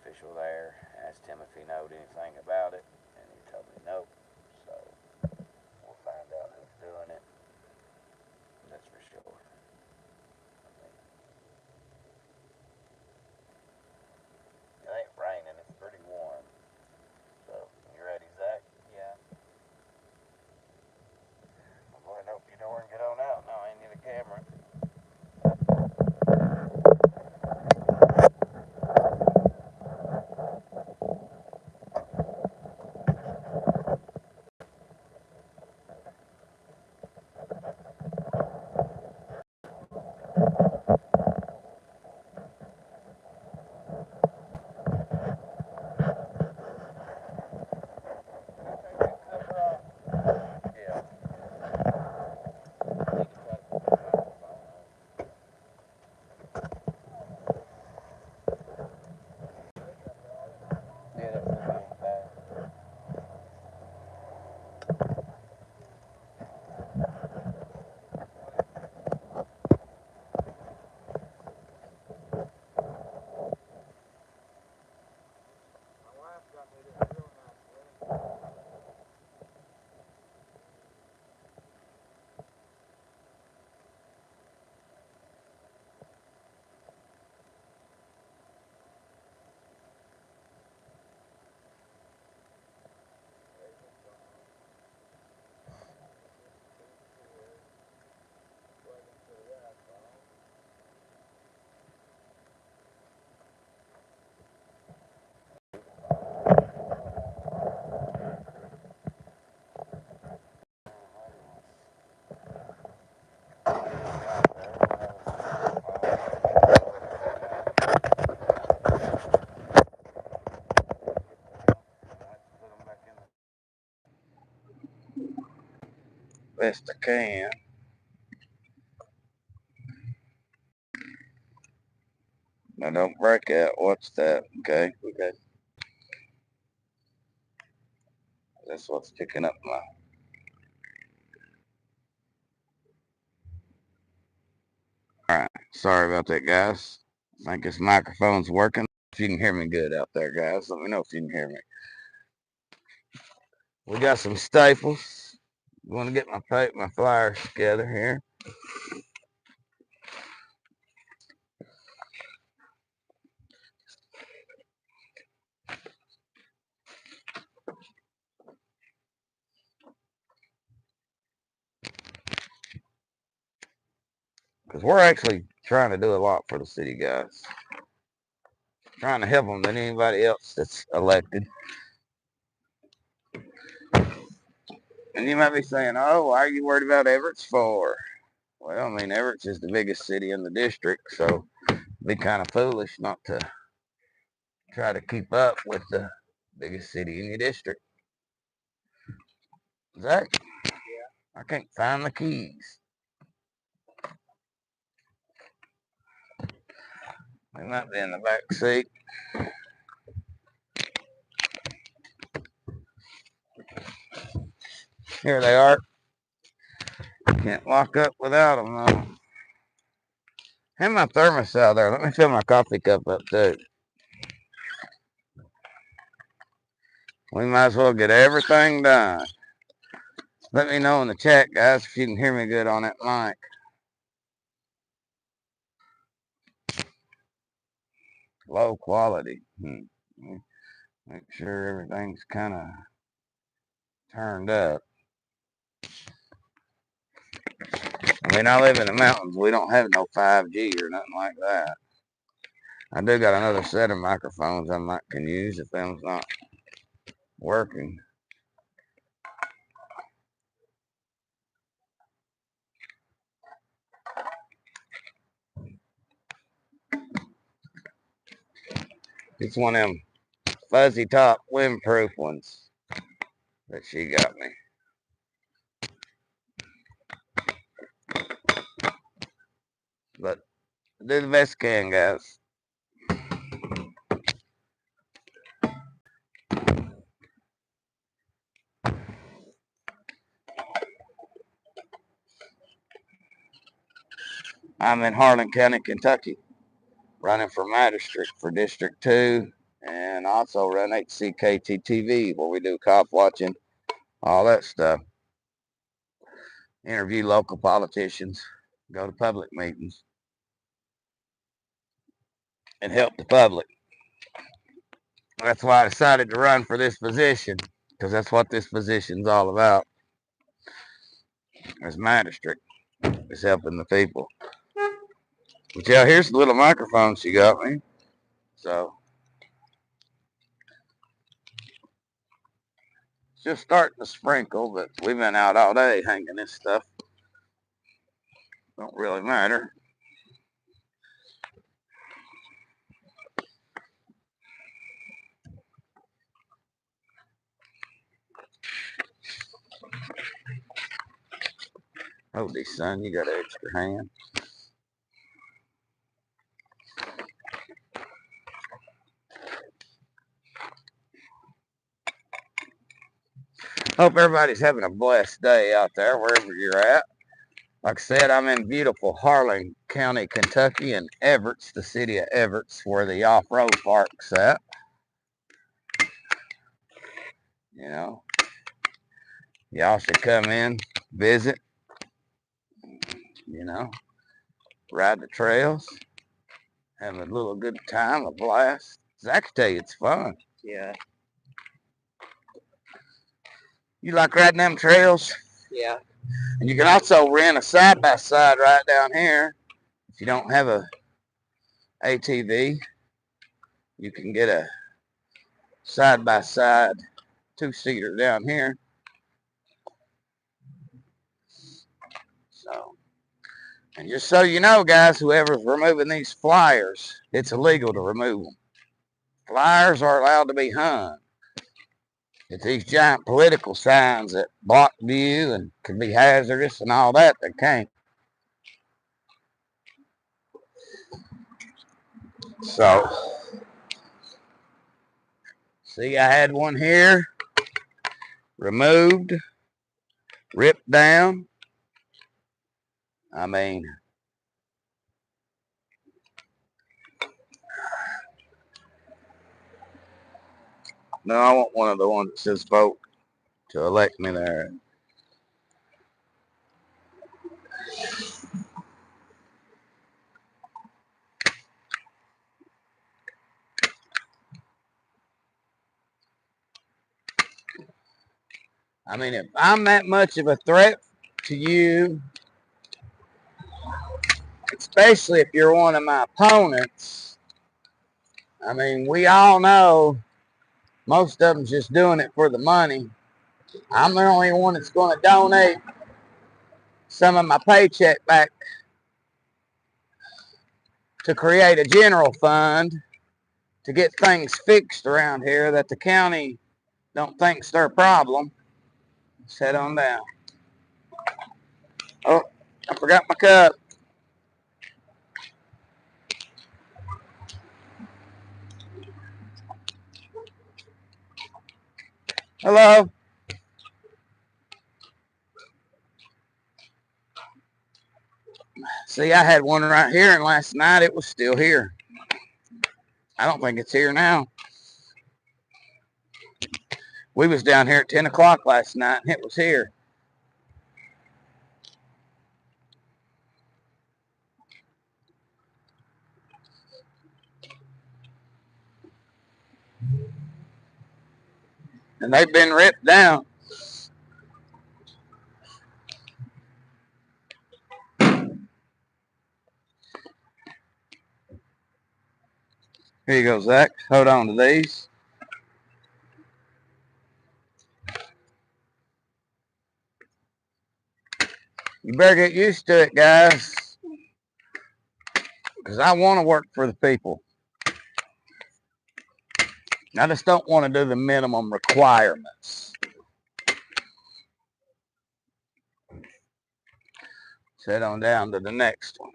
official there. Asked him if he knowed anything about it, and he told me nope. So we'll find out who's doing it. That's for sure. It ain't raining. It's pretty warm. So you ready, Zach? Yeah. Well, go ahead and open your door and get on out. No, I ain't need a camera. Yeah. Yeah, that really ain't bad. Best I can. Now don't break out. Watch that. Okay. Okay. That's what's picking up my. Alright. Sorry about that, guys. I think this microphone's working. If you can hear me good out there, guys, let me know if you can hear me. We got some staples. I'm going to get my flyers together here. Because we're actually trying to do a lot for the city, guys. Trying to help them than anybody else that's elected. And you might be saying, oh, why are you worried about Everett's for? Well, I mean, Everett's is the biggest city in the district, so it'd be kind of foolish not to try to keep up with the biggest city in your district. Zach? Yeah. I can't find the keys. They might be in the back seat. Here they are. Can't lock up without them, though. Have my thermos out there. Let me fill my coffee cup up, too. We might as well get everything done. Let me know in the chat, guys, if you can hear me good on that mic. Low quality. Make sure everything's kind of turned up. I mean, I live in the mountains. We don't have no 5G or nothing like that. I do got another set of microphones I might can use if them's not working. It's one of them fuzzy top windproof ones that she got me. But do the best I can, guys. I'm in Harlan County, Kentucky, running for my district, for District 2 and also run HCKT-TV, where we do cop watching, all that stuff. Interview local politicians, go to public meetings, and help the public. That's why I decided to run for this position, because that's what this position's all about. As my district is helping the people. But yeah, here's the little microphone she got me. So it's just starting to sprinkle, but we've been out all day hanging this stuff. Don't really matter. Hold these, son. You got an extra hand. Hope everybody's having a blessed day out there, wherever you're at. Like I said, I'm in beautiful Harlan County, Kentucky, and Everett's, the city of Everett's, where the off-road park's at. You know, y'all should come in, visit, you know, ride the trails, have a little good time, a blast. I can tell you it's fun. Yeah. You like riding them trails? Yeah. And you can also rent a side-by-side right down here. If you don't have a ATV, you can get a side-by-side two-seater down here. So, and just so you know, guys, whoever's removing these flyers, it's illegal to remove them. Flyers are allowed to be hung. It's these giant political signs that block view and can be hazardous and all that, they can't. So, see, I had one here, removed, ripped down. I mean, no, I want one of the ones that says vote to elect me there. I mean, if I'm that much of a threat to you, especially if you're one of my opponents, I mean, we all know most of them's just doing it for the money. I'm the only one that's going to donate some of my paycheck back to create a general fund to get things fixed around here that the county don't think's their problem. Sit on down. Oh, I forgot my cup. Hello. See, I had one right here, and last night it was still here. I don't think it's here now. We was down here at 10 o'clock last night, and it was here. And they've been ripped down. Here you go, Zach. Hold on to these. You better get used to it, guys, because I want to work for the people. I just don't want to do the minimum requirements. Sit on down to the next one.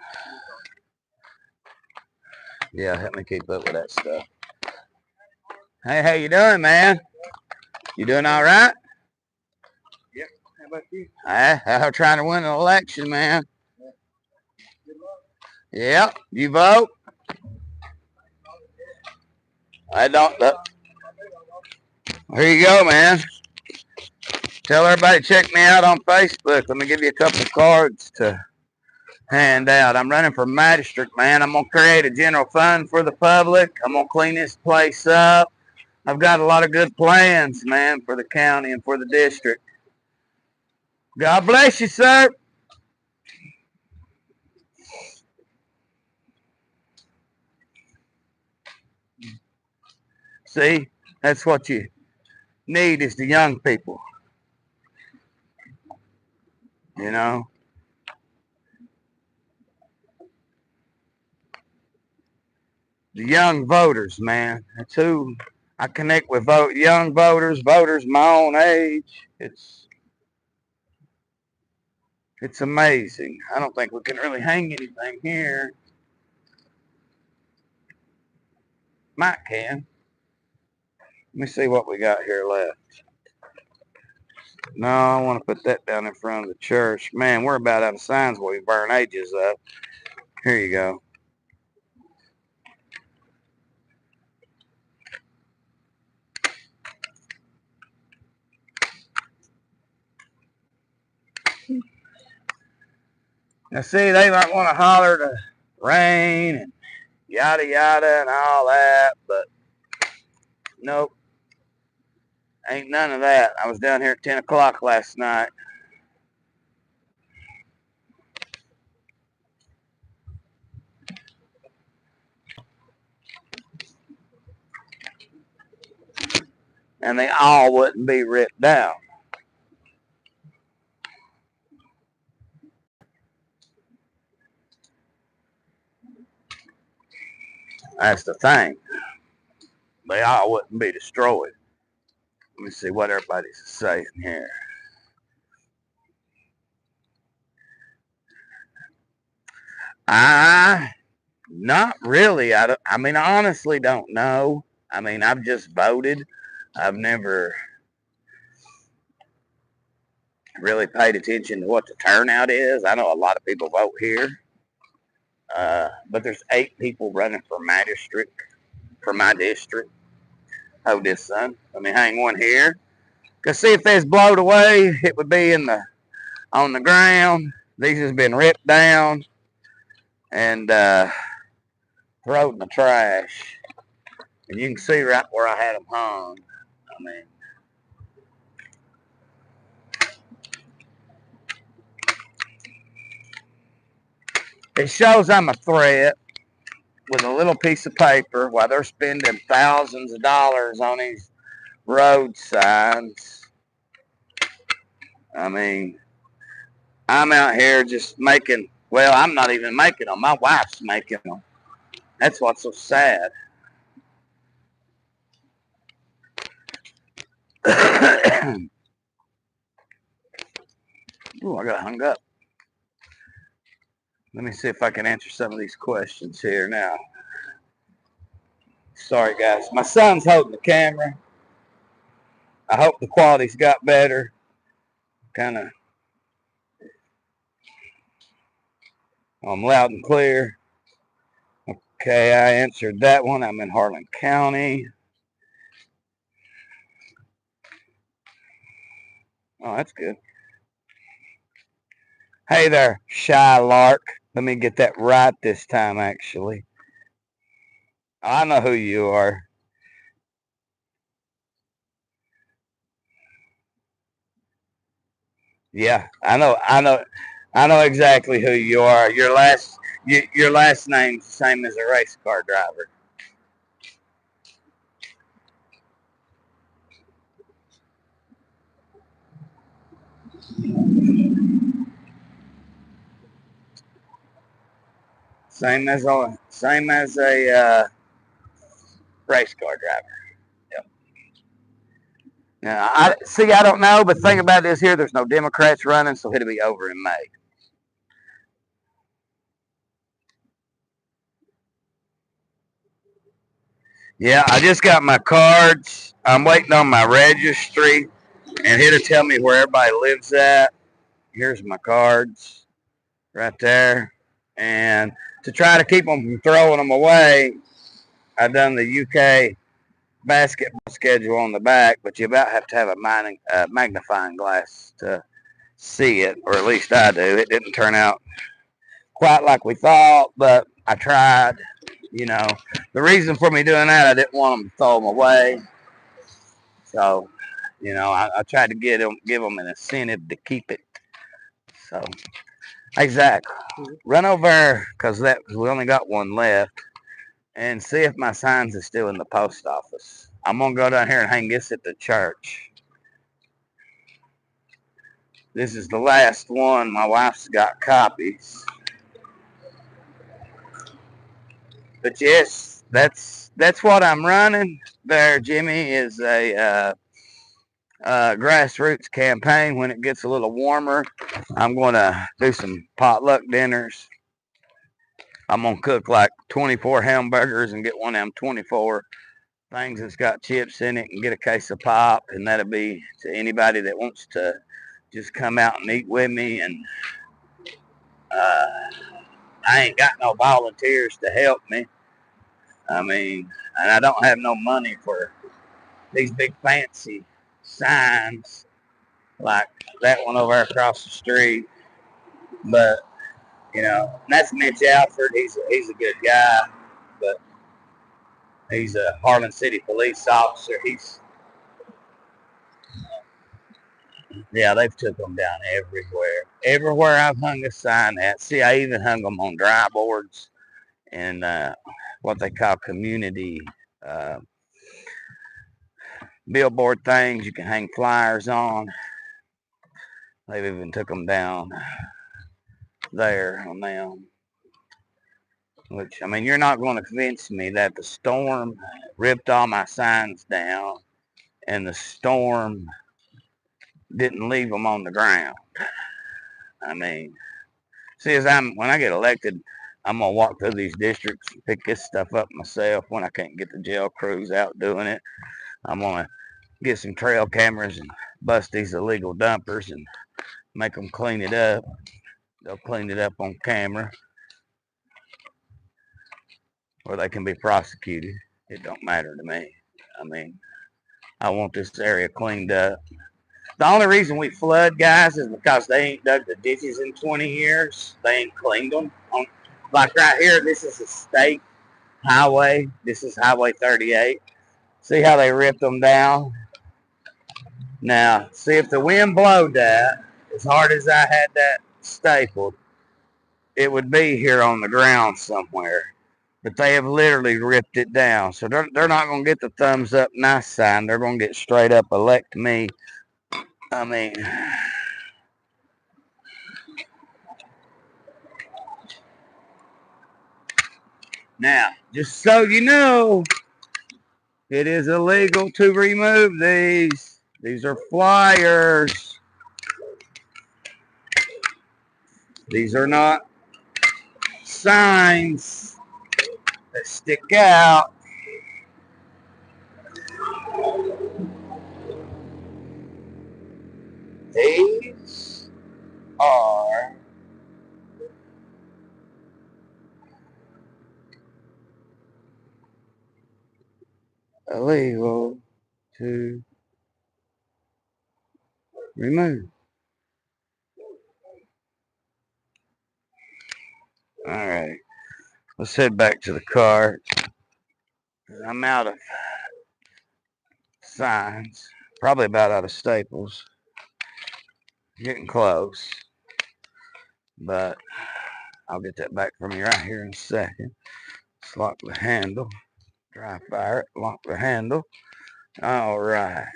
Yeah, help me keep up with that stuff. Hey, how you doing, man? You doing all right? Yep. How about you? I'm trying to win an election, man. Yep. You vote? I don't. Here you go, man. Tell everybody to check me out on Facebook. Let me give you a couple of cards to hand out. I'm running for magistrate, man. I'm going to create a general fund for the public. I'm going to clean this place up. I've got a lot of good plans, man, for the county and for the district. God bless you, sir. See, that's what you need is the young people, you know. The young voters, man. That's who I connect with. Young voters my own age. It's amazing. I don't think we can really hang anything here. Might can. Let me see what we got here left. No, I want to put that down in front of the church. Man, we're about out of signs where we burn ages up. Here you go. Now, see, they might want to holler to rain and yada yada and all that, but nope, ain't none of that. I was down here at 10 o'clock last night. And they all wouldn't be ripped down. That's the thing. They all wouldn't be destroyed. Let me see what everybody's saying here. Not really. I mean, I honestly don't know. I mean, I've just voted. I've never really paid attention to what the turnout is. I know a lot of people vote here, but there's 8 people running for magistrate for my district. Hold this, son. Let me hang one here. Cause see if they's blowed away, it would be on the ground. These has been ripped down and thrown in the trash. And you can see right where I had them hung. I mean, it shows I'm a threat with a little piece of paper while they're spending thousands of dollars on these road signs. I mean, I'm out here just making, well, I'm not even making them. My wife's making them. That's what's so sad. Ooh, I got hung up. Let me see if I can answer some of these questions here now. Sorry, guys. My son's holding the camera. I hope the quality's got better. Kind of, I'm loud and clear. Okay, I answered that one. I'm in Harlan County. Oh, that's good. Hey there, Shy Lark. Let me get that right this time, actually. I know who you are. Yeah, I know exactly who you are. Your last name's the same as a race car driver. Same as a race car driver. Yep. Now, I don't know, but the thing about this here, there's no Democrats running, so it'll be over in May. Yeah, I just got my cards. I'm waiting on my registry, and it'll tell me where everybody lives at. Here's my cards right there. And to try to keep them from throwing them away, I done the UK basketball schedule on the back, but you about have to have a magnifying glass to see it, or at least I do. It didn't turn out quite like we thought, but I tried. You know, the reason for me doing that, I didn't want them to throw them away. So, I tried to give them an incentive to keep it. So, hey Zach, run over because we only got one left, and see if my signs are still in the post office. I'm gonna go down here and hang this at the church. This is the last one. My wife's got copies. But yes, that's what I'm running there, Jimmy, is a grassroots campaign. When it gets a little warmer, I'm going to do some potluck dinners. I'm going to cook like 24 hamburgers and get one of them 24 things that's got chips in it and get a case of pop, and that'll be to anybody that wants to just come out and eat with me. And uh, I ain't got no volunteers to help me. I mean, and I don't have no money for these big fancy signs like that one over across the street. But that's Mitch Alford. He's a good guy, but he's a Harlan City police officer. They've took them down everywhere. Everywhere I've hung a sign at. See, I even hung them on dry boards and what they call community uh, billboard things you can hang flyers on. They've even took them down there on them. Which, I mean, you're not going to convince me that the storm ripped all my signs down and the storm didn't leave them on the ground. I mean, see, when I get elected, I'm going to walk through these districts and pick this stuff up myself when I can't get the jail crews out doing it. I'm going to get some trail cameras and bust these illegal dumpers and make them clean it up. They'll clean it up on camera or they can be prosecuted. It don't matter to me. I mean, I want this area cleaned up. The only reason we flood, guys, is because they ain't dug the ditches in 20 years. They ain't cleaned them. Like right here, this is a state highway. This is Highway 38. See how they ripped them down? Now, see if the wind blowed that, as hard as I had that stapled, it would be here on the ground somewhere. But they have literally ripped it down. So they're not going to get the thumbs up nice sign. They're going to get straight up elect me. I mean, now, just so you know, it is illegal to remove these. These are flyers. These are not signs that stick out. These are illegal to remove. All right, let's head back to the car. I'm out of signs, probably about out of staples. Getting close, but I'll get that back from you right here in a second. Let's lock the handle. Dry fire it. Lock the handle. All right.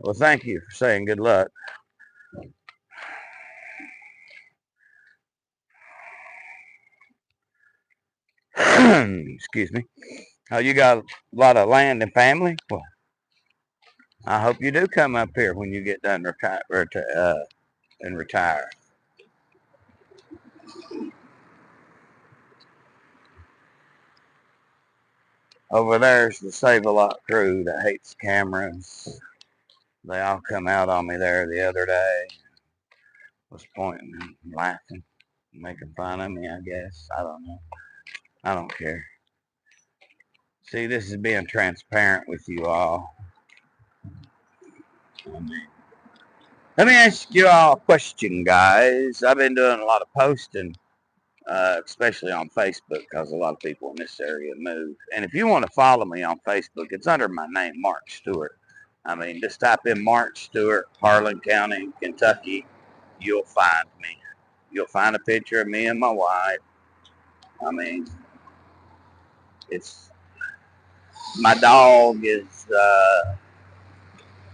Well, thank you for saying good luck. Excuse me. Oh, you got a lot of land and family? Well, I hope you do come up here when you get done and retire. Over there's the Save a Lot crew that hates cameras. They all come out on me there the other day. Was pointing and laughing, making fun of me, I guess. I don't know. I don't care. See, this is being transparent with you all. Let me ask you all a question, guys. I've been doing a lot of posting, especially on Facebook, because a lot of people in this area move. And if you want to follow me on Facebook, it's under my name, Mark Stewart. I mean, just type in Mark Stewart, Harlan County, Kentucky. You'll find me. You'll find a picture of me and my wife. I mean, it's my dog is the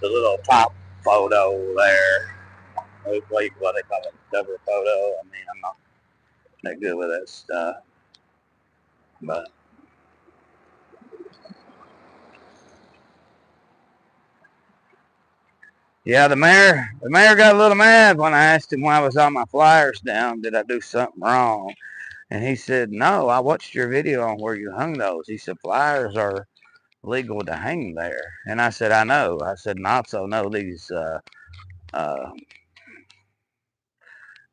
little top photo there. What they call it, cover photo. I mean, I'm not that good with that stuff, but yeah, the mayor got a little mad when I asked him why was all my flyers down. Did I do something wrong? And he said, no, I watched your video on where you hung those. He said, flyers are legal to hang there. And I said, I know. I said, and I also know these uh,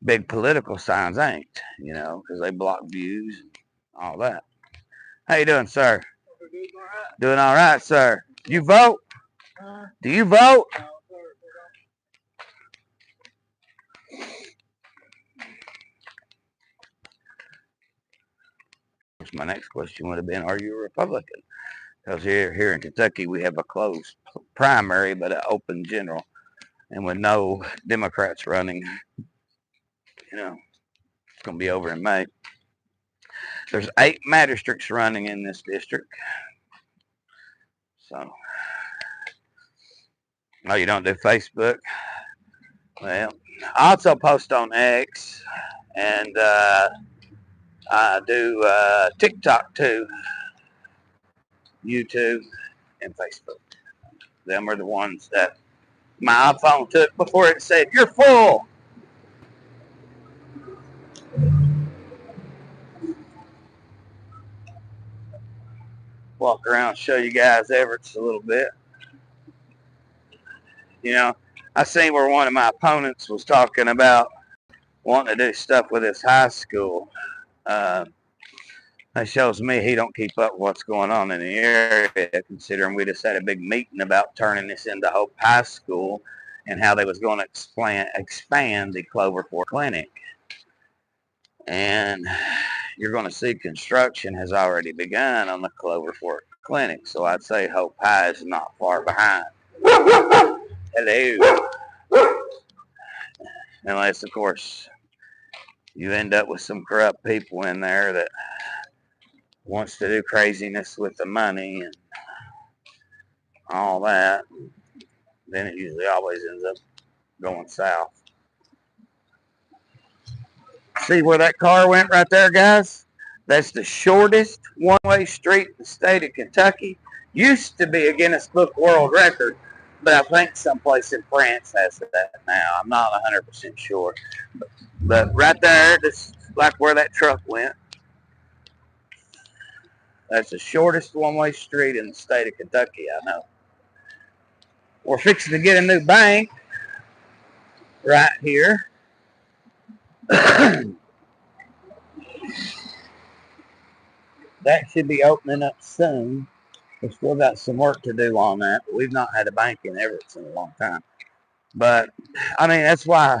big political signs ain't, because they block views and all that. How you doing, sir? Doing all right, sir. You vote? Do you vote? My next question would have been, are you a Republican? Because here in Kentucky, we have a closed primary, but an open general. And with no Democrats running, it's going to be over in May. There's 8 magistrates running in this district. So, no, you don't do Facebook? Well, I also post on X, and I do TikTok too, YouTube, and Facebook. Them are the ones that my iPhone took before it said, you're full. Walk around and show you guys Everett's a little bit. I seen where one of my opponents was talking about wanting to do stuff with his high school. That shows me he don't keep up with what's going on in the area, considering we just had a big meeting about turning this into Hope High School and how they was going to expand the Clover Fork Clinic. And you're going to see construction has already begun on the Clover Fork Clinic. So I'd say Hope High is not far behind. Hello. Unless, of course, you end up with some corrupt people in there that wants to do craziness with the money and all that. Then it usually always ends up going south. See where that car went right there, guys? That's the shortest one-way street in the state of Kentucky. Used to be a Guinness Book World Record, but I think someplace in France has that now. I'm not 100% sure. But right there, just like where that truck went, that's the shortest one-way street in the state of Kentucky, I know. We're fixing to get a new bank right here. That should be opening up soon. We've still got some work to do on that. But we've not had a bank in Everett in a long time. But, I mean, that's why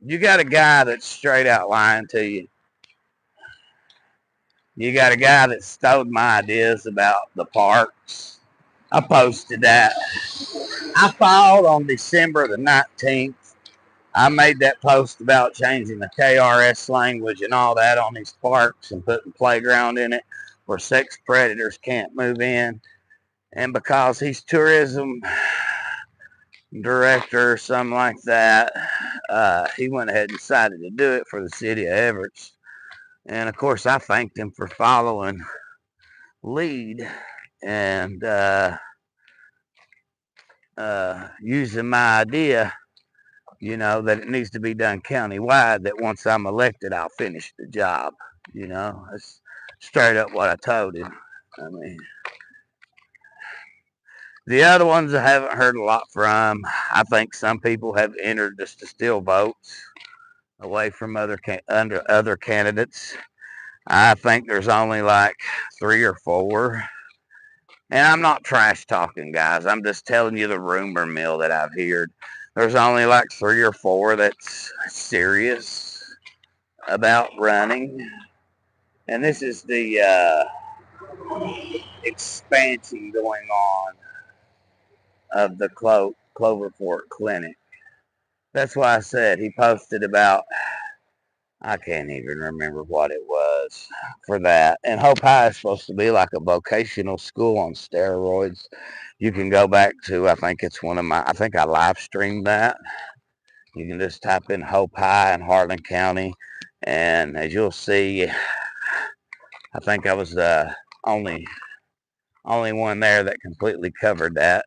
you got a guy that's straight out lying to you. You got a guy that stole my ideas about the parks. I posted that. I filed on December the 19th. I made that post about changing the KRS language and all that on these parks and putting playground in it where sex predators can't move in. And because he's tourism director or something like that, he went ahead and decided to do it for the city of Everett. And of course, I thanked him for following lead and using my idea, that it needs to be done countywide, that once I'm elected, I'll finish the job. That's straight up what I told him. I mean, the other ones I haven't heard a lot from. I think some people have entered just to steal votes away from other candidates. I think there's only like 3 or 4. And I'm not trash talking, guys. I'm just telling you the rumor mill that I've heard. There's only like 3 or 4 that's serious about running. And this is the expansion going on of the Cloverport Clinic. That's why I said he posted about, I can't even remember what it was for that. And Hope High is supposed to be like a vocational school on steroids. You can go back to, I think it's I think I live streamed that. You can just type in Hope High in Harlan County. And as you'll see, I think I was the only one there that completely covered that.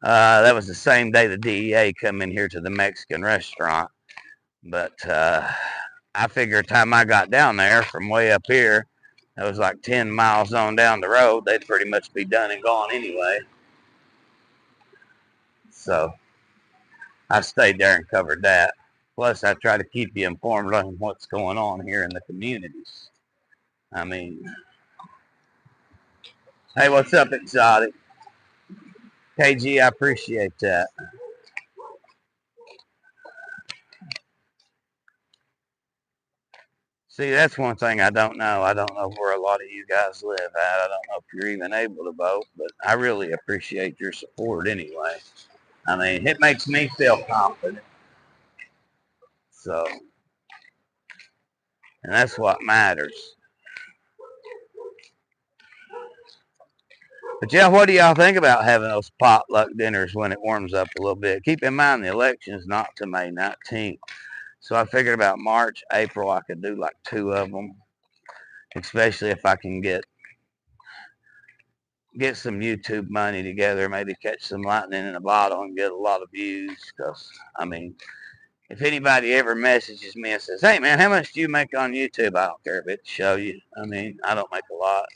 That was the same day the DEA come in here to the Mexican restaurant. But I figured time I got down there from way up here, it was like 10 miles on down the road, they'd pretty much be done and gone anyway. So I stayed there and covered that. Plus, I try to keep you informed on what's going on here in the communities. I mean, hey, what's up, Exotic? KG, I appreciate that. See, that's one thing I don't know. I don't know where a lot of you guys live at. I don't know if you're even able to vote, but I really appreciate your support anyway. I mean, it makes me feel confident. So, and that's what matters. But yeah, what do y'all think about having those potluck dinners when it warms up a little bit? Keep in mind the election is not to May 19th. So I figured about March, April, I could do like 2 of them, especially if I can get some YouTube money together, maybe catch some lightning in a bottle and get a lot of views. Because, I mean, if anybody ever messages me and says, hey, man, how much do you make on YouTube? I don't care if it show you. I mean, I don't make a lot.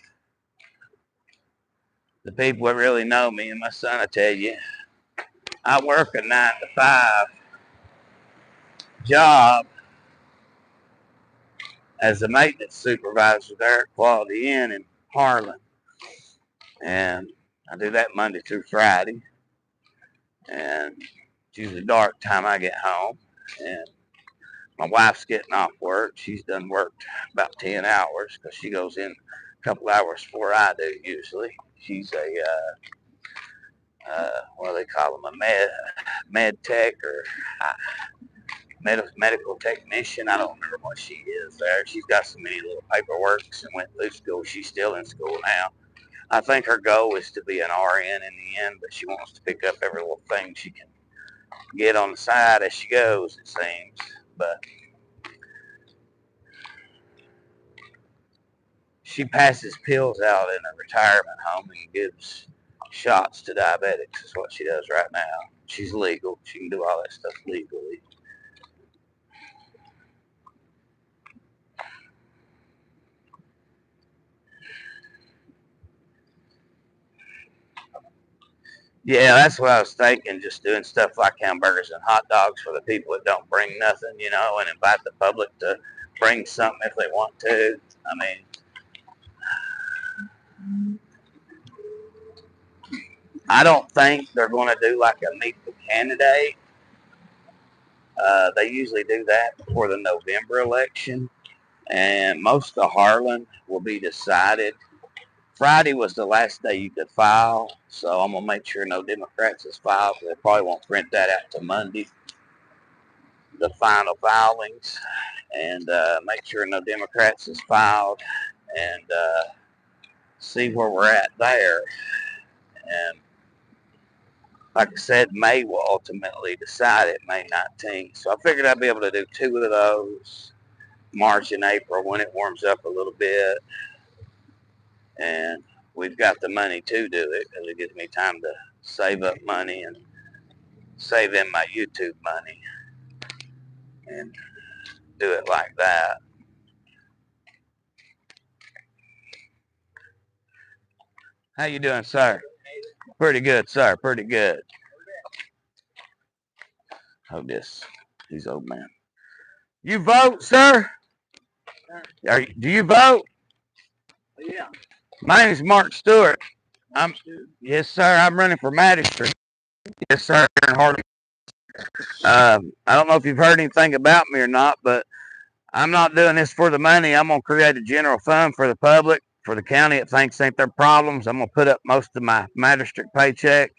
The people that really know me and my son will tell you, I work a 9 to 5 job as a maintenance supervisor there at Quality Inn in Harlan. And I do that Monday through Friday. And it's usually dark time I get home. And my wife's getting off work. She's done worked about 10 hours because she goes in a couple hours before I do usually. She's a, what do they call them, a med tech or medical technician. I don't remember what she is there. She's got so many little paperworks and went through school. She's still in school now. I think her goal is to be an RN in the end, but she wants to pick up every little thing she can get on the side as she goes, it seems. But she passes pills out in a retirement home and gives shots to diabetics is what she does right now. She's legal. She can do all that stuff legally. Yeah, that's what I was thinking, just doing stuff like hamburgers and hot dogs for the people that don't bring nothing, and invite the public to bring something if they want to. I mean, I don't think they're going to do like a meet the candidate. They usually do that before the November election, and most of Harlan will be decided. Friday was the last day you could file, so I'm gonna make sure no Democrats has filed. They probably won't print that out till Monday, the final filings, and make sure no Democrats has filed, and see where we're at there. And like I said, May will ultimately decide it, May 19th. So I figured I'd be able to do 2 of those, March and April, when it warms up a little bit. And we've got the money to do it because it gives me time to save up money and save in my YouTube money and do it like that. How you doing, sir? Pretty good, sir. Pretty good. Oh, this. He's old man. You vote, sir? Do you vote? Yeah. My name is Mark Stewart. Understood. Yes, sir. I'm running for magistrate. Yes, sir. Here in Harley. I don't know if you've heard anything about me or not, but I'm not doing this for the money. I'm gonna create a general fund for the public, for the county that thinks ain't their problems. I'm gonna put up most of my magistrate paycheck,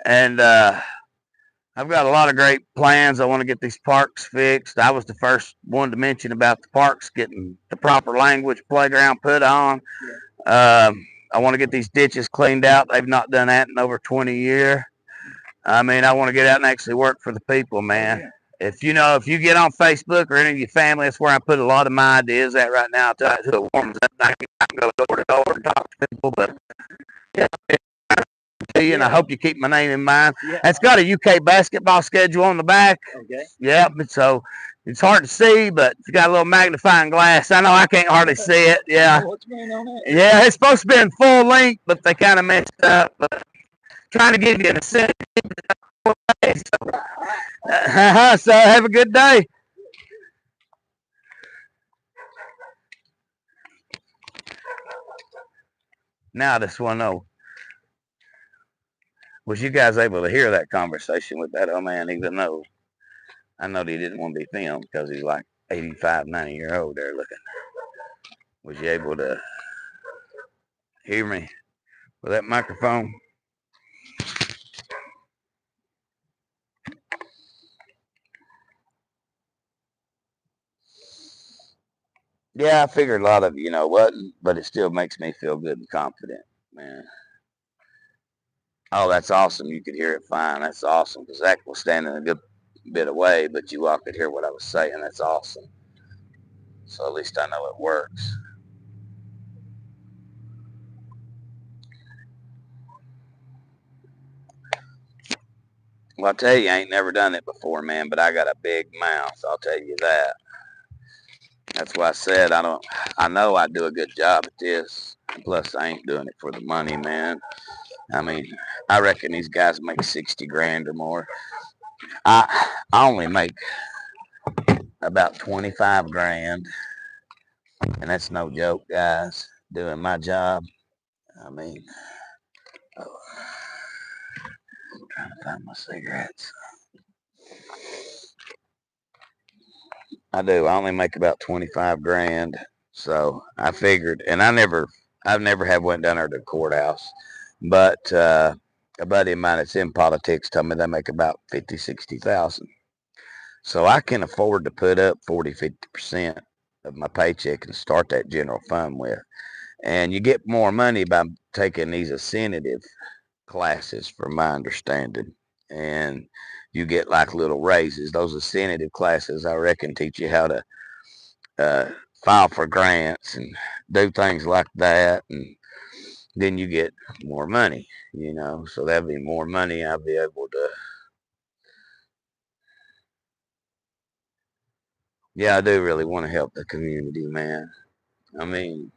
and I've got a lot of great plans. I want to get these parks fixed. I was the first one to mention about the parks getting the proper language playground put on. I want to get these ditches cleaned out. They've not done that in over 20 years. I mean, I want to get out and actually work for the people, man. Oh, yeah. If you get on Facebook or any of your family, that's where I put a lot of my ideas at right now. Until it warms up, I can go door to door and talk to people. But yeah, to you, and I hope you keep my name in mind. Yeah. It's got a UK basketball schedule on the back. Okay. Yep. So it's hard to see, but it's got a little magnifying glass. I know I can't hardly see it. Yeah. What's going on there? Yeah, it's supposed to be in full length, but they kind of messed up. But trying to give you an incentive. So have a good day. Now I just want to know, was you guys able to hear that conversation with that old man, even though I know he didn't want to be filmed because he's like 85, 90-year old there looking. Was you able to hear me with that microphone? Yeah, I figured a lot of you know wasn't, but it still makes me feel good and confident, man. Oh, that's awesome. You could hear it fine. That's awesome because Zach was standing a good bit away, but you all could hear what I was saying. That's awesome. So at least I know it works. Well, I'll tell you, I ain't never done it before, man, but I got a big mouth. I'll tell you that. That's why I said I don't. I know I do a good job at this. Plus, I ain't doing it for the money, man. I mean, I reckon these guys make 60 grand or more. I only make about 25 grand, and that's no joke, guys. Doing my job. I mean, oh, I'm trying to find my cigarettes. I do. I only make about 25 grand. So I figured, and I've never had went down there to the courthouse, but a buddy of mine that's in politics told me they make about 50, 60,000. So I can afford to put up 40, 50% of my paycheck and start that general fund with. And you get more money by taking these ascendant classes, from my understanding. And you get like little raises. Those ascendant classes, I reckon, teach you how to uh, file for grants and do things like that, and then you get more money, So that'd be more money I'd be able to. Yeah, I do really want to help the community, man. I mean,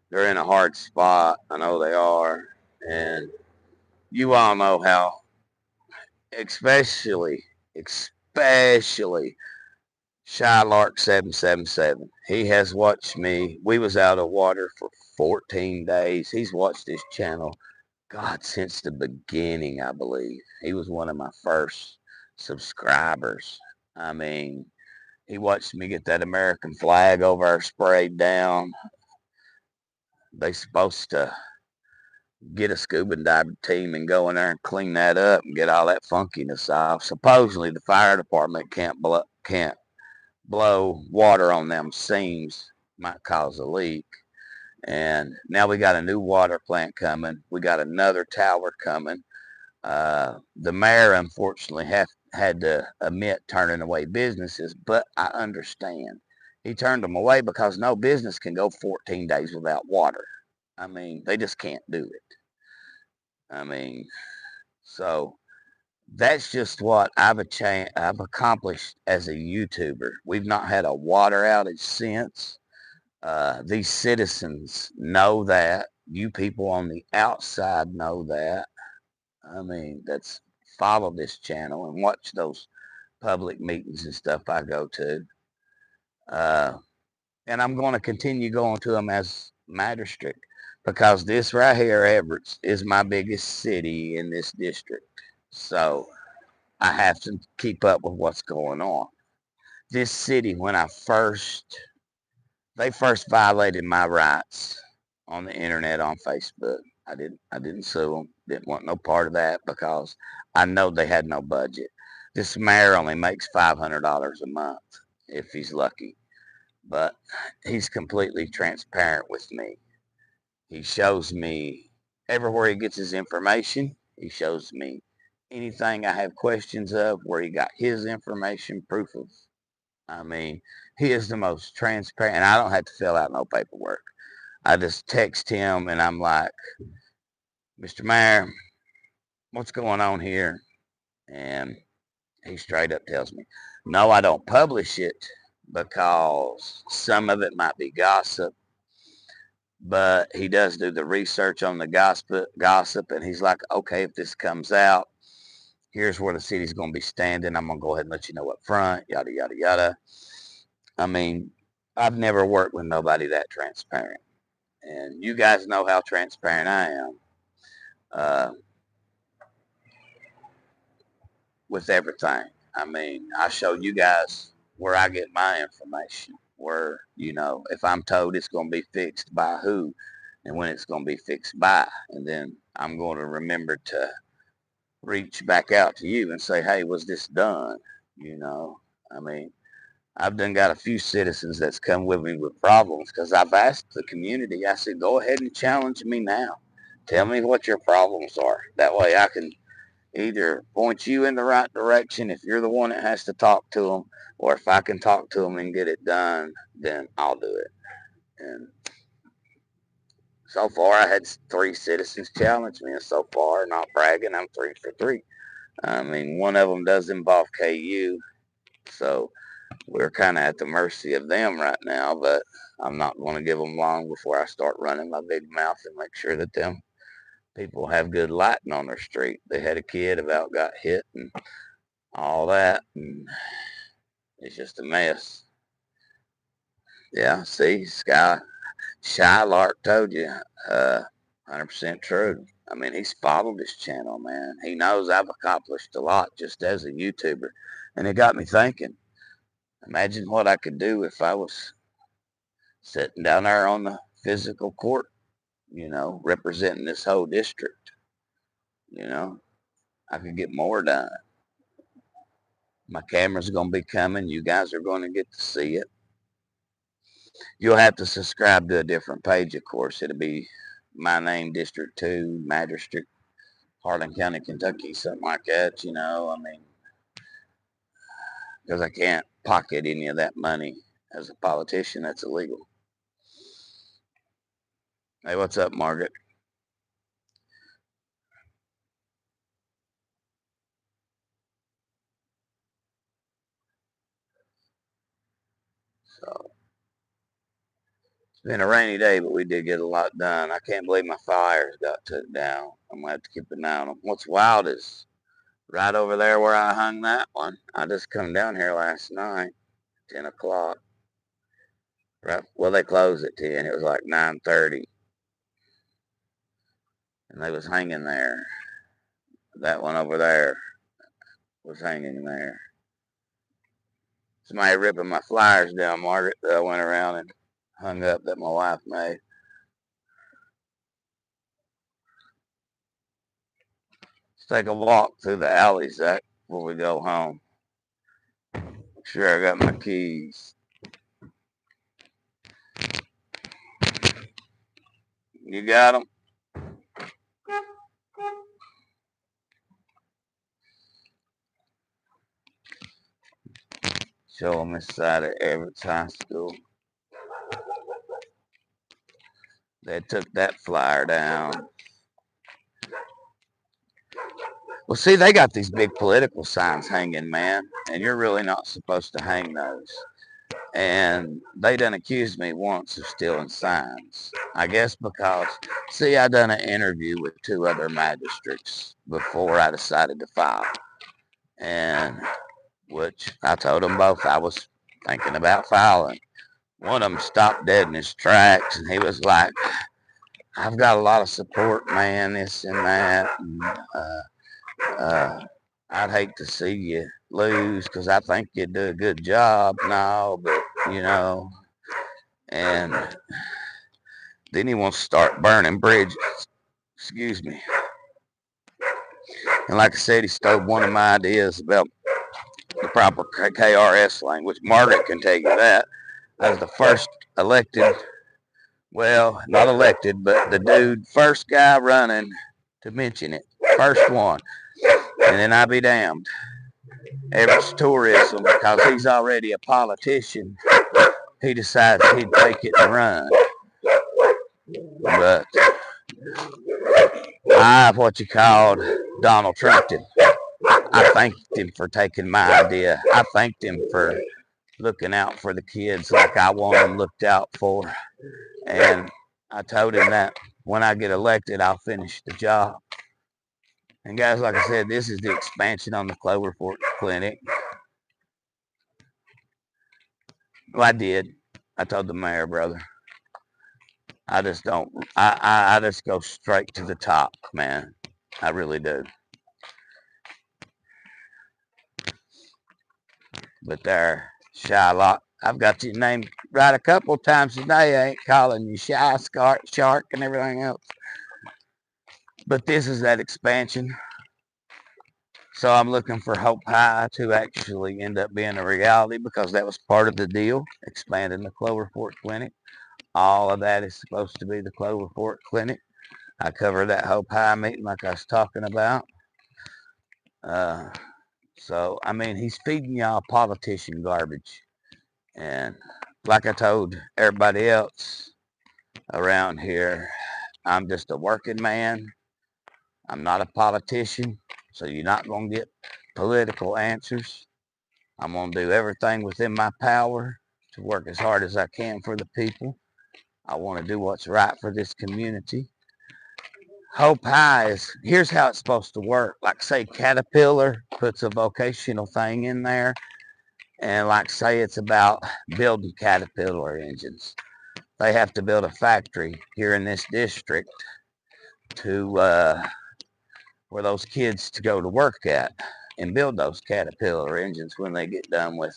they're in a hard spot. I know they are, and you all know how, especially, especially Shylark 777. He has watched me. We was out of water for 14 days. He's watched this channel, God, since the beginning, I believe. He was one of my first subscribers. I mean, he watched me get that American flag over there sprayed down. They supposed to get a scuba diver team and go in there and clean that up and get all that funkiness off. Supposedly the fire department can't blow water on them seams, might cause a leak. And now we got a new water plant coming. We got another tower coming. The mayor, unfortunately, had to admit turning away businesses, but I understand. He turned them away because no business can go 14 days without water. I mean, they just can't do it. I mean, so that's just what I've accomplished as a YouTuber. We've not had a water outage since. These citizens know that. You people on the outside know that. I mean, that's follow this channel and watch those public meetings and stuff I go to. Uh, and I'm going to continue going to them as my district, because this right here, Everett, is my biggest city in this district. So I have to keep up with what's going on. This city, when they first violated my rights on the internet on Facebook. I didn't sue them. Didn't want no part of that because I know they had no budget. This mayor only makes $500 a month if he's lucky, but he's completely transparent with me. He shows me everywhere he gets his information. He shows me anything I have questions of, where he got his information, proof of. I mean, he is the most transparent, and I don't have to fill out no paperwork. I just text him and I'm like, Mr. Mayor, what's going on here? And he straight up tells me, no, I don't publish it because some of it might be gossip, but he does do the research on the gossip, and he's like, okay, if this comes out, here's where the city's going to be standing. I'm going to go ahead and let you know up front, yada, yada, yada. I mean, I've never worked with nobody that transparent. And you guys know how transparent I am uh, with everything. I mean, I show you guys where I get my information, where, if I'm told it's going to be fixed by who and when it's going to be fixed by. And then I'm going to remember to reach back out to you and say, hey, was this done? I mean, I've done got a few citizens that's come with me with problems because I've asked the community. I said, go ahead and challenge me now. Tell me what your problems are. That way I can either point you in the right direction if you're the one that has to talk to them, or if I can talk to them and get it done, then I'll do it. And so far, I had 3 citizens challenge me, and so far, not bragging, I'm 3 for 3. I mean, one of them does involve KU, so we're kind of at the mercy of them right now, but I'm not going to give them long before I start running my big mouth and make sure that them people have good lighting on their street. They had a kid about got hit and all that, and it's just a mess. Yeah, see, Shylark told you, 100% true. I mean, he's followed this channel, man. He knows I've accomplished a lot just as a YouTuber, and it got me thinking. Imagine what I could do if I was sitting down there on the physical court, representing this whole district. You know, I could get more done. My camera's going to be coming. You guys are going to get to see it. You'll have to subscribe to a different page, of course. It'll be my name, District 2, Magistrate, Harlan County, Kentucky, something like that, I mean, because I can't pocket any of that money as a politician. That's illegal. Hey, what's up, Margaret? So, it's been a rainy day, but we did get a lot done. I can't believe my fires got took down. I'm going to have to keep an eye on them. What's wild is right over there where I hung that one. I just come down here last night, 10 o'clock. Right. Well, they closed at 10. It was like 9:30, and they was hanging there. That one over there was hanging there. Somebody ripping my flyers down, Margaret, that I went around and hung up that my wife made. Let's take a walk through the alleys, Zach, before we go home. Make sure I got my keys. You got them? Show them this side of Everett's High School. They took that flyer down. Well, see, they got these big political signs hanging, man, and you're really not supposed to hang those. And they done accused me once of stealing signs. I guess because, see, I done an interview with 2 other magistrates before I decided to file. And which I told them both I was thinking about filing. one of them stopped dead in his tracks, and he was like, I've got a lot of support, man, this and that. And, I'd hate to see you lose because I think you do a good job now, but, you know, and then he wants to start burning bridges. Excuse me. And like I said, he stole one of my ideas about the proper KRS language. Margaret can tell you that. I was the first elected, well, not elected, but the dude, first guy running to mention it. First one. And then I be damned. Everett's tourism, because he's already a politician, he decided he'd take it and run. But I, what you called Donald Trump him. I thanked him for taking my idea. I thanked him for looking out for the kids like I want them looked out for. And I told him that when I get elected, I'll finish the job. And guys, like I said, this is the expansion on the Cloverport Clinic. Well, I did. I told the mayor, brother. I just don't. I just go straight to the top, man. I really do. But there, Shylock, I've got your name right a couple of times today. I ain't calling you Shy Shark and everything else. But this is that expansion. So I'm looking for Hope High to actually end up being a reality because that was part of the deal, expanding the Cloverport Clinic. All of that is supposed to be the Cloverport Clinic. I covered that Hope High meeting like I was talking about. So, I mean, he's feeding y'all politician garbage. And like I told everybody else around here, I'm just a working man. I'm not a politician. So you're not going to get political answers. I'm going to do everything within my power to work as hard as I can for the people. I want to do what's right for this community. Hope High is, here's how it's supposed to work. Like say Caterpillar puts a vocational thing in there, and like say it's about building Caterpillar engines. They have to build a factory here in this district to where those kids to go to work at and build those Caterpillar engines when they get done with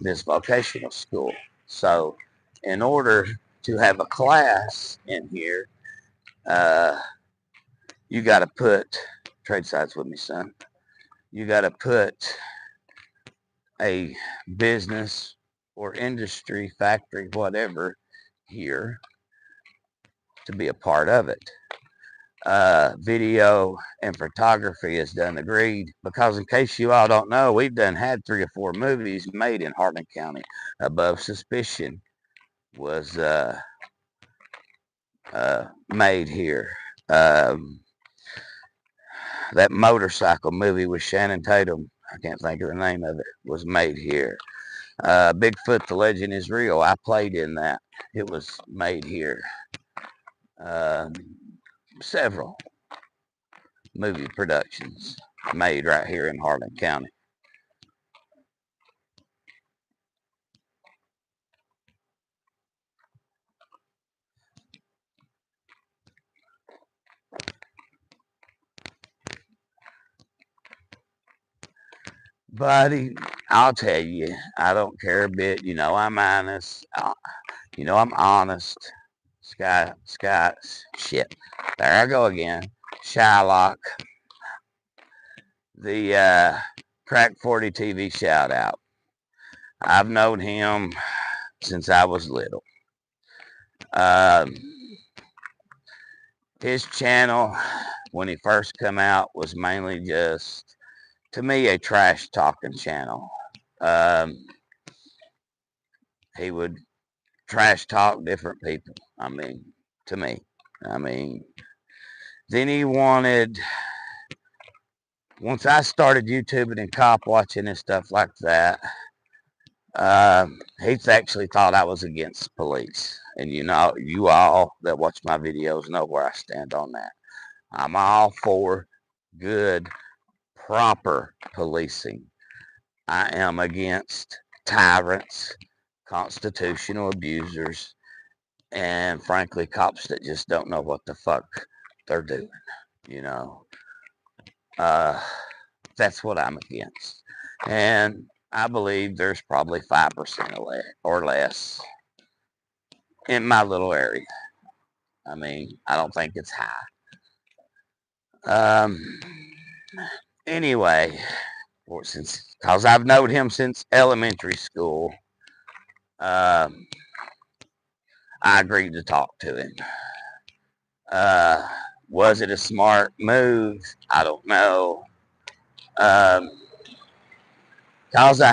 this vocational school. So in order to have a class in here, you got to put, trade sides with me, son. You got to put a business or industry, factory, whatever, here to be a part of it. Video and photography is done agreed because in case you all don't know, we've done had 3 or 4 movies made in Harlan County. Above Suspicion was made here. That motorcycle movie with Shannon Tatum, I can't think of the name of it, was made here. Bigfoot, the Legend is Real. I played in that. It was made here. Several movie productions made right here in Harlan County. Buddy, I'll tell you, I don't care a bit. You know, I'm honest. You know, I'm honest. Shit. There I go again. Shylock, the Crack 40 TV shout out. I've known him since I was little. His channel, when he first come out, was mainly just, to me, a trash talking channel. He would trash talk different people. I mean, to me. I mean, then he wanted, once I started YouTubing and cop watching and stuff like that, he's actually thought I was against police. And you know, you all that watch my videos know where I stand on that. I'm all for good, proper policing. I am against tyrants. constitutional abusers, and frankly, cops that just don't know what the fuck they're doing. You know, uh, that's what I'm against. And I believe there's probably 5% or less in my little area. I mean, I don't think it's high. Anyway, because I've known him since elementary school, um, I agreed to talk to him. Uh, was it a smart move? I don't know. Because I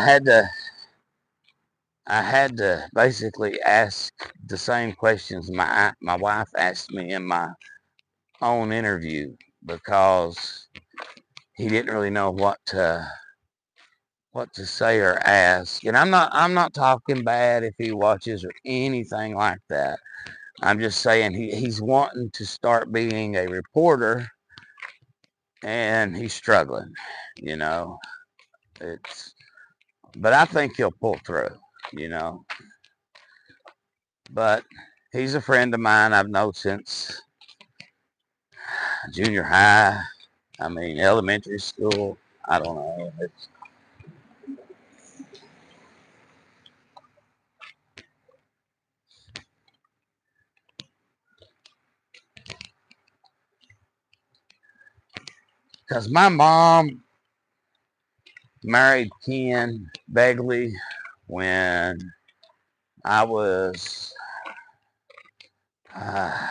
had to basically ask the same questions my wife asked me in my own interview, because he didn't really know what to say or ask. And I'm not talking bad if he watches or anything like that. I'm just saying he's wanting to start being a reporter, and he's struggling, you know. It's but I think he'll pull through, you know. But he's a friend of mine I've known since junior high. I mean, elementary school. I don't know. It's because my mom married Ken Begley when I was about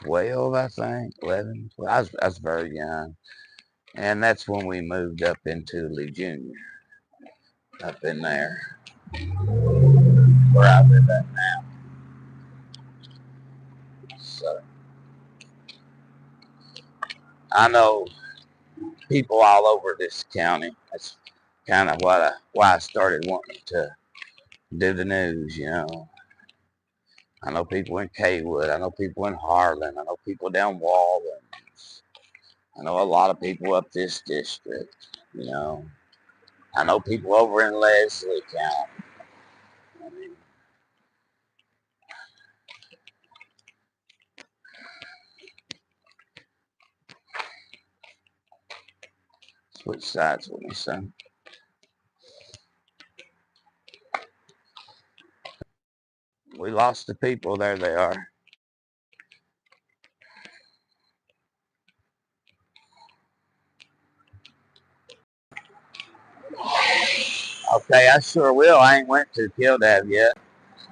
12, I think, 11. Well, I was very young. And that's when we moved up into Lee Jr., up in there where I live at now. So I know people all over this county. That's kind of why I started wanting to do the news, you know. I know people in Kaywood. I know people in Harlan. I know people down Walden. I know a lot of people up this district, you know. I know people over in Leslie County. I mean, switch sides with me, son. We lost the people. There they are. Okay, I sure will. I ain't went to Kildare yet.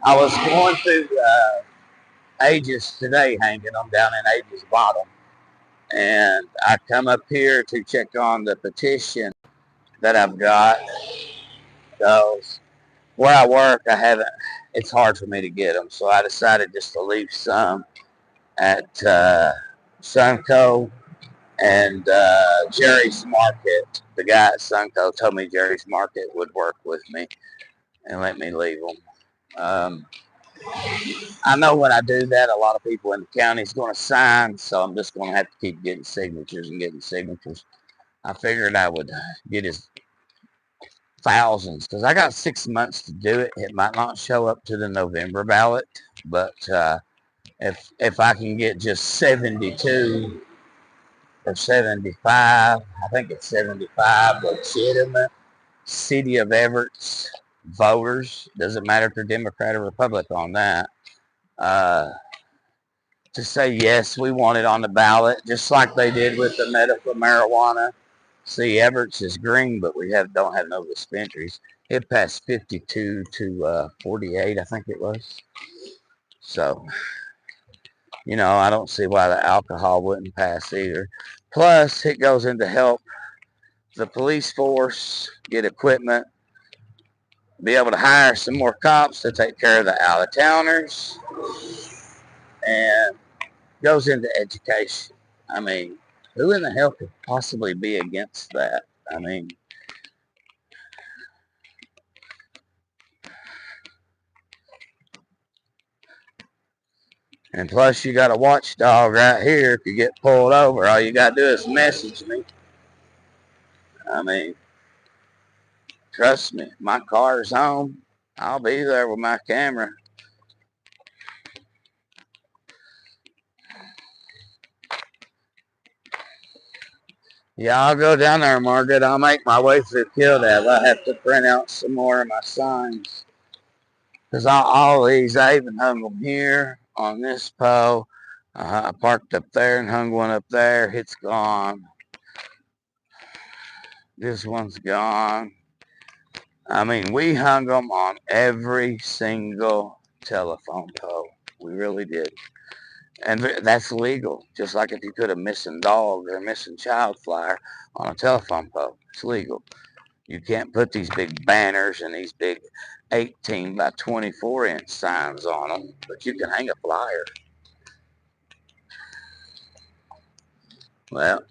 I was going through Aegis today, hanging them down in Aegis Bottom. And I come up here to check on the petition that I've got. Because where I work, it's hard for me to get them. So I decided just to leave some at Sunco and Jerry's Market. The guy at Sunco told me Jerry's Market would work with me and let me leave them. I know when I do that, a lot of people in the county is going to sign, so I'm just going to have to keep getting signatures and getting signatures. I figured I would get his thousands because I got 6 months to do it. It might not show up to the November ballot, but if I can get just 72 or 75, I think it's 75 legitimate city of Everett's voters, doesn't matter if they're Democrat or Republican on that, to say yes, we want it on the ballot, just like they did with the medical marijuana. See, Everett's is green, but we don't have no dispensaries. It passed 52 to 48, I think it was. So, you know, I don't see why the alcohol wouldn't pass either. Plus, it goes into help the police force get equipment, be able to hire some more cops to take care of the out-of-towners, and goes into education. I mean, who in the hell could possibly be against that? I mean, and plus you got a watchdog right here. If you get pulled over, all you got to do is message me. I mean, trust me, my car's home. I'll be there with my camera. Yeah, I'll go down there, Margaret. I'll make my way through Kildare. I have to print out some more of my signs. Because all these, I even hung them here on this pole. I parked up there and hung one up there. It's gone. This one's gone. I mean, we hung them on every single telephone pole. We really did. And that's legal. Just like if you put a missing dog or a missing child flyer on a telephone pole, it's legal. You can't put these big banners and these big 18 by 24 inch signs on them, but you can hang a flyer. Well,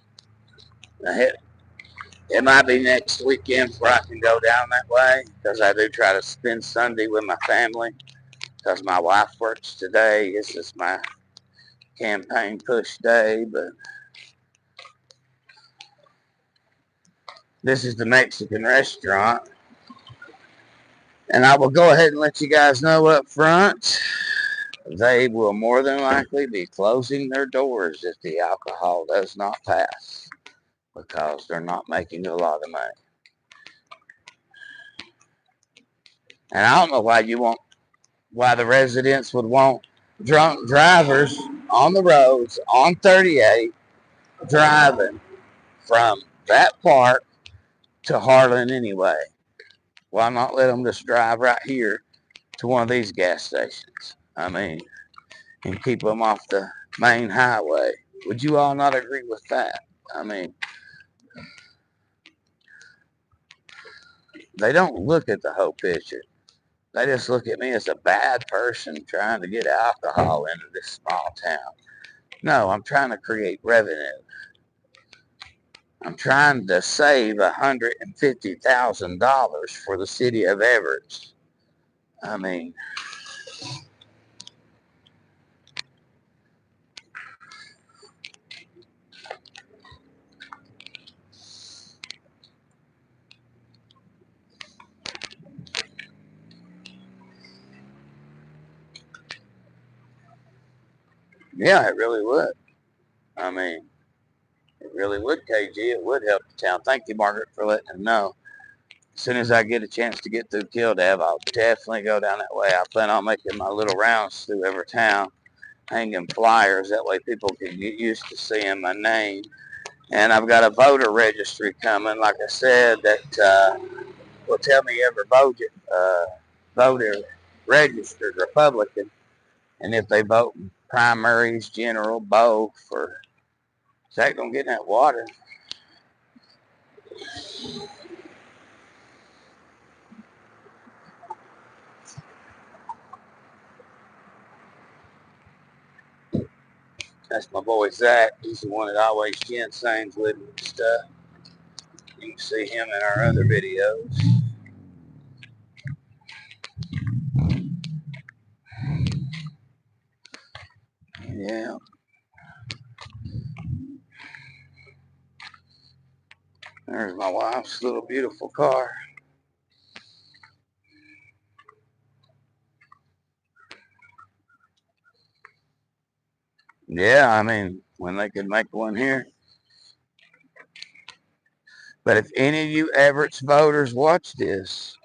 it might be next weekend before I can go down that way, because I do try to spend Sunday with my family, because my wife works today. This is my campaign push day, but this is the Mexican restaurant. And I will go ahead and let you guys know up front, they will more than likely be closing their doors if the alcohol does not pass, because they're not making a lot of money. And I don't know why the residents would want drunk drivers on the roads on 38 driving from that park to Harlan anyway. Why not let them just drive right here to one of these gas stations? I mean, and keep them off the main highway. Would you all not agree with that? I mean, they don't look at the whole picture. They just look at me as a bad person trying to get alcohol into this small town. No, I'm trying to create revenue. I'm trying to save $150,000 for the city of Everett. I mean, yeah, it really would. I mean, it really would, KG. It would help the town. Thank you, Margaret, for letting them know. As soon as I get a chance to get through Kildare, I'll definitely go down that way. I plan on making my little rounds through every town, hanging flyers. That way people can get used to seeing my name. And I've got a voter registry coming, like I said, that will tell me every voter registered Republican. And if they vote in primaries, general, both, or Zach don't get in that water. That's my boy Zach. He's the one that always ginsengs with me and stuff. You can see him in our other videos. Yeah. There's my wife's little beautiful car. Yeah, I mean, when they could make one here. But if any of you Everett's voters watch this,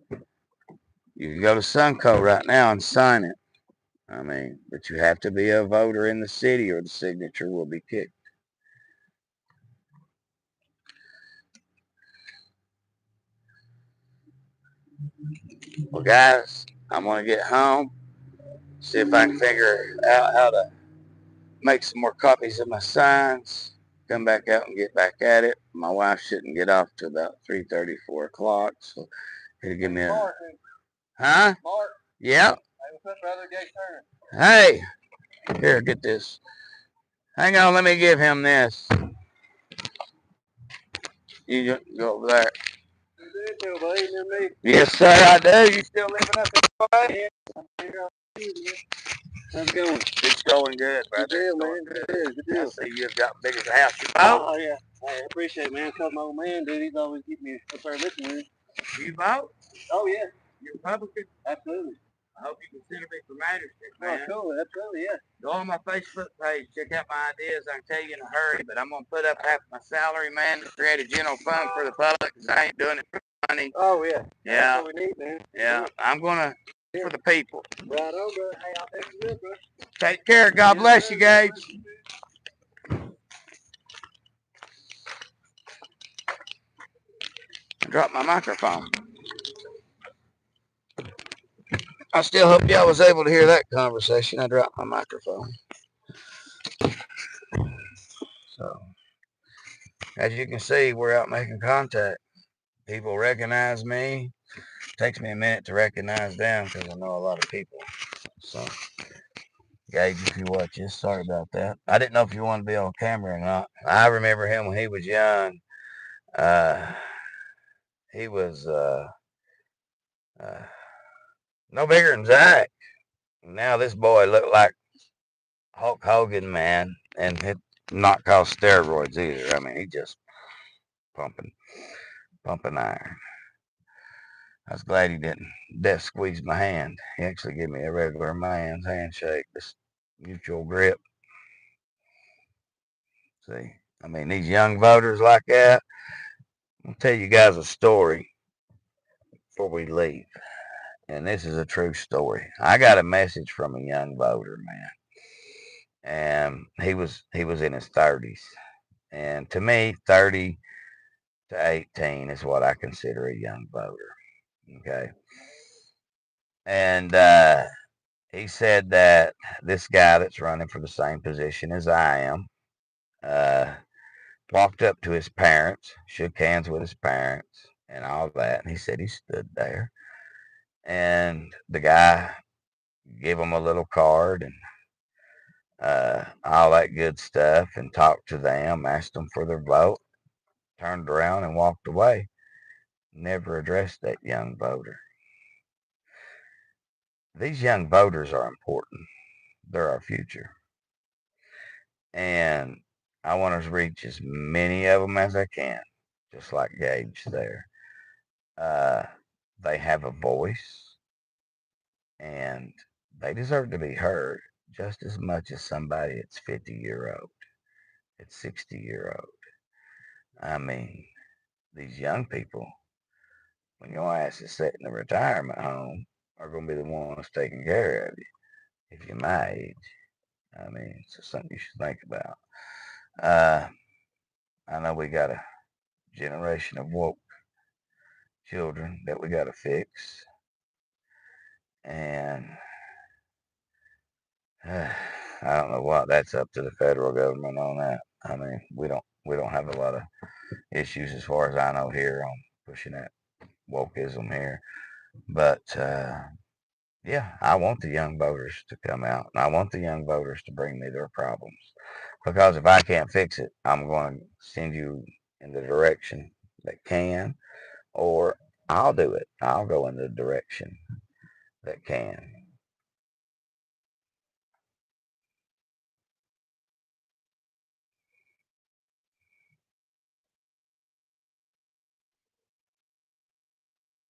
you can go to Sunco right now and sign it. I mean, but you have to be a voter in the city or the signature will be kicked. Well, guys, I'm going to get home, see if I can figure out how to make some more copies of my signs, come back out and get back at it. My wife shouldn't get off till about 3:30, 4 o'clock, so it'll give me a... Mark. Huh? Mark. Yep. Hey, what's up, brother? Gay turn. Hey, here, get this. Hang on, let me give him this. You just go over there. You do, buddy, you me. Yes, sir, I do. You still living up this way? How's it going? It's going good, brother. Good deal, man. Good deal. Good deal. I see you've got big as a house. You vote? Oh, yeah. Hey, I appreciate it, man. Because my old man, dude, he's always keeping me up there listening. You vote? Oh, yeah. You Republican? Absolutely. I hope you consider me for mayor's Oh, man. cool. Absolutely, yeah. Go on my Facebook page, check out my ideas. I can tell you in a hurry, but I'm gonna put up half my salary, man, to create a general fund for the public, because I ain't doing it for money. Oh, yeah. Yeah. That's what we need, man. Yeah, I'm gonna for the people. Right on, brother. Hey, I'll take you, bro. Take care. God bless you, Gage. I dropped my microphone. I still hope y'all was able to hear that conversation. I dropped my microphone. So, as you can see, we're out making contact. People recognize me. It takes me a minute to recognize them because I know a lot of people. So, Gage, if you watch this, sorry about that. I didn't know if you wanted to be on camera or not. I remember him when he was young. Uh, he was uh, no bigger than Zach. Now this boy looked like Hulk Hogan, man, and it not cause steroids either. I mean, he just pumping, pumping iron. I was glad he didn't death squeeze my hand. He actually gave me a regular man's handshake, this mutual grip. See, I mean, these young voters like that. I'll tell you guys a story before we leave, and this is a true story. I got a message from a young voter, man, and he was in his 30s, and to me, 30 to 18 is what I consider a young voter. Okay, and he said that this guy that's running for the same position as I am uh, walked up to his parents, shook hands with his parents, and all that. And he said he stood there, and the guy gave him a little card and all that good stuff, and talked to them, asked them for their vote, turned around and walked away. Never addressed that young voter. These young voters are important. They're our future. And I want to reach as many of them as I can, just like Gage there. Uh, they have a voice, and they deserve to be heard just as much as somebody that's 50-year-old, it's 60-year-old. I mean, these young people, when your ass is sitting in a retirement home, are going to be the ones taking care of you if you're my age. I mean, it's something you should think about. Uh, I know we got a generation of woke children that we got to fix, and I don't know what that's up to the federal government on that. I mean, we don't have a lot of issues as far as I know here on pushing that wokeism here, but yeah, I want the young voters to come out, and I want the young voters to bring me their problems, because if I can't fix it, I'm going to send you in the direction that can, or I'll do it. I'll go in the direction that can.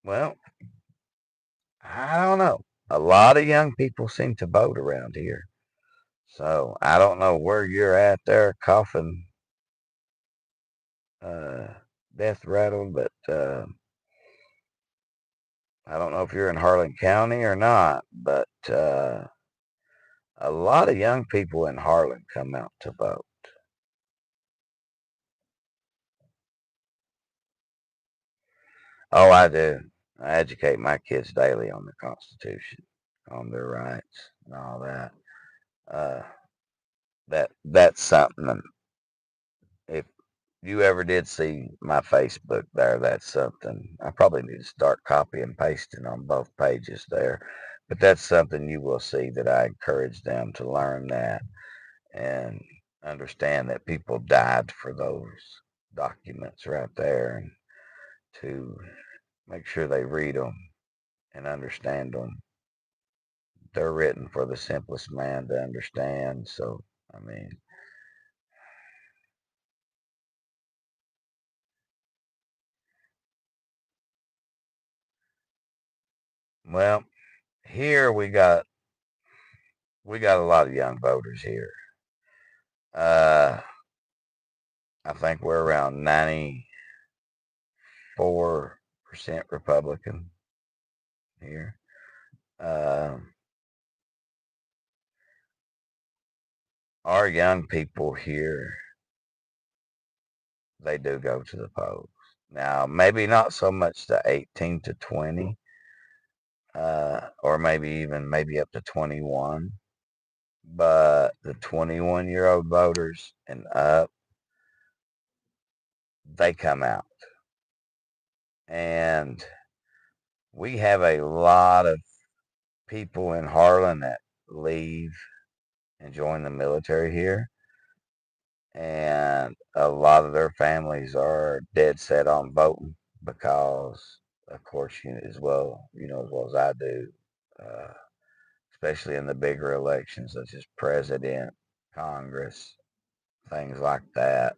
Well, I don't know. A lot of young people seem to vote around here. So I don't know where you're at there, coughing, uh, death rattled, but I don't know if you're in Harlan County or not. But a lot of young people in Harlan come out to vote. Oh, I do. I educate my kids daily on the Constitution, on their rights, and all that. Uh, that's something. If you ever did see my Facebook there, that's something I probably need to start copy and pasting on both pages there. But that's something you will see that I encourage them to learn that and understand that people died for those documents right there, and to make sure they read them and understand them. They're written for the simplest man to understand. So, I mean, Well, here we got a lot of young voters here. Uh, I think we're around 94% Republican here. Um, our young people here, they do go to the polls. Now, maybe not so much the 18 to 20, or maybe up to 21, but the 21-year-old voters and up, they come out. And we have a lot of people in Harlan that leave and join the military here. And a lot of their families are dead set on voting because, of course, as well as I do, uh, especially in the bigger elections such as president, Congress, things like that,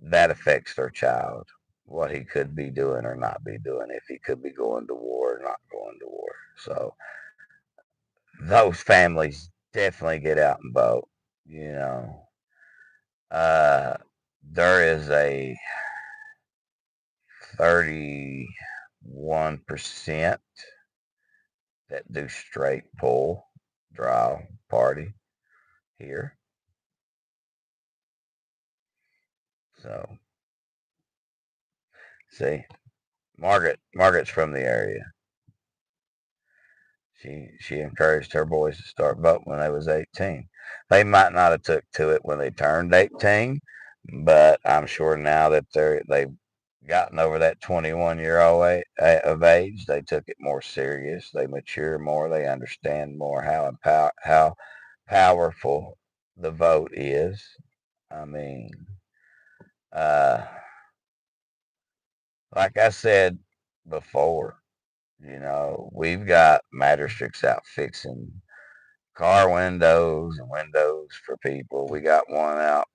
that affects their child, what he could be doing or not be doing, if he could be going to war or not going to war. So those families definitely get out and vote. You know, uh, there is a 31% that do straight pull draw party here. So see, Margaret's from the area. She encouraged her boys to start voting when they was 18. They might not have took to it when they turned 18, but I'm sure now that they've gotten over that 21-year old of age, they took it more serious. They mature more. They understand more how powerful the vote is. I mean, uh, like I said before, we've got magistrates out fixing car windows and windows for people. We got one out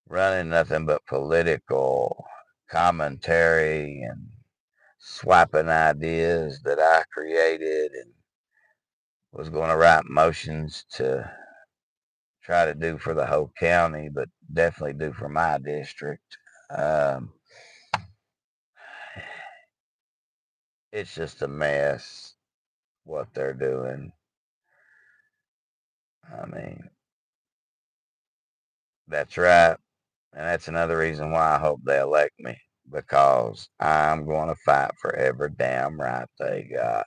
running nothing but political commentary and swiping ideas that I created and was going to write motions to try to do for the whole county, but definitely do for my district. Um, it's just a mess what they're doing. I mean, that's right. And that's another reason why I hope they elect me, because I'm going to fight for every damn right they got.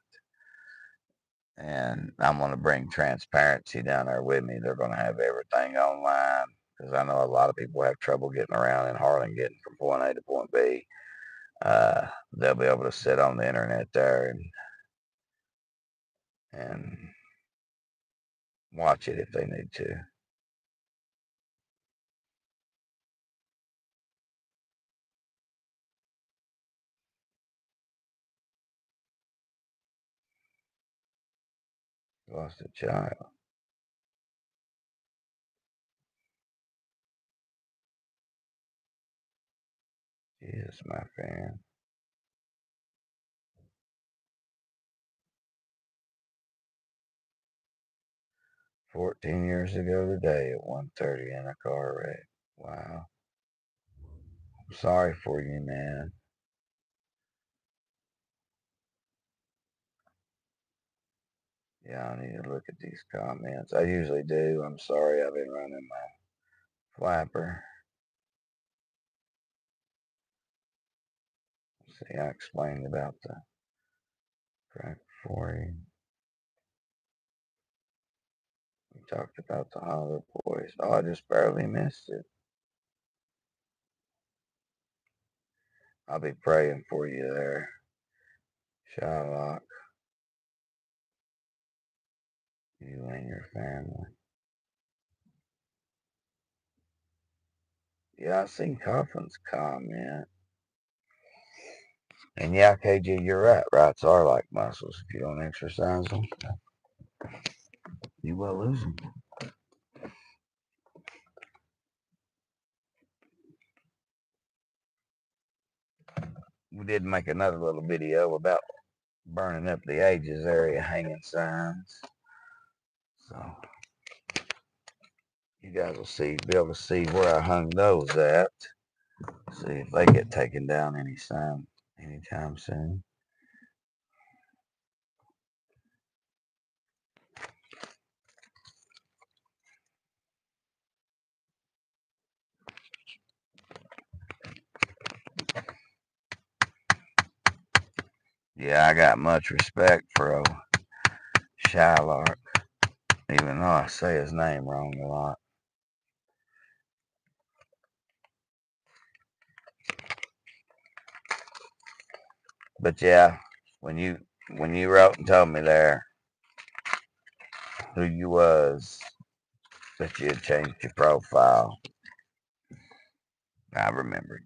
And I'm going to bring transparency down there with me. They're going to have everything online, because I know a lot of people have trouble getting around in Harlan, getting from point A to point B. They'll be able to sit on the internet there and watch it if they need to. Lost a child. Jesus, my friend. 14 years ago today at 1:30 in a car wreck. Wow. I'm sorry for you, man. Yeah, I need to look at these comments. I usually do. I'm sorry I've been running my flapper. See, I explained about the crack 40. We talked about the Hollow Boys. Oh, I just barely missed it. I'll be praying for you there, Shylock, you and your family. Yeah, I seen Coffin's comment. And yeah, KG, you're right. Rights are like muscles. If you don't exercise them, you will lose them. we did make another little video about burning up the ages area hanging signs. So you guys will be able to see where I hung those at. See if they get taken down anytime soon. Yeah, I got much respect for old Shylark, even though I say his name wrong a lot. But yeah, when you wrote and told me there who you was, that you had changed your profile, I remembered.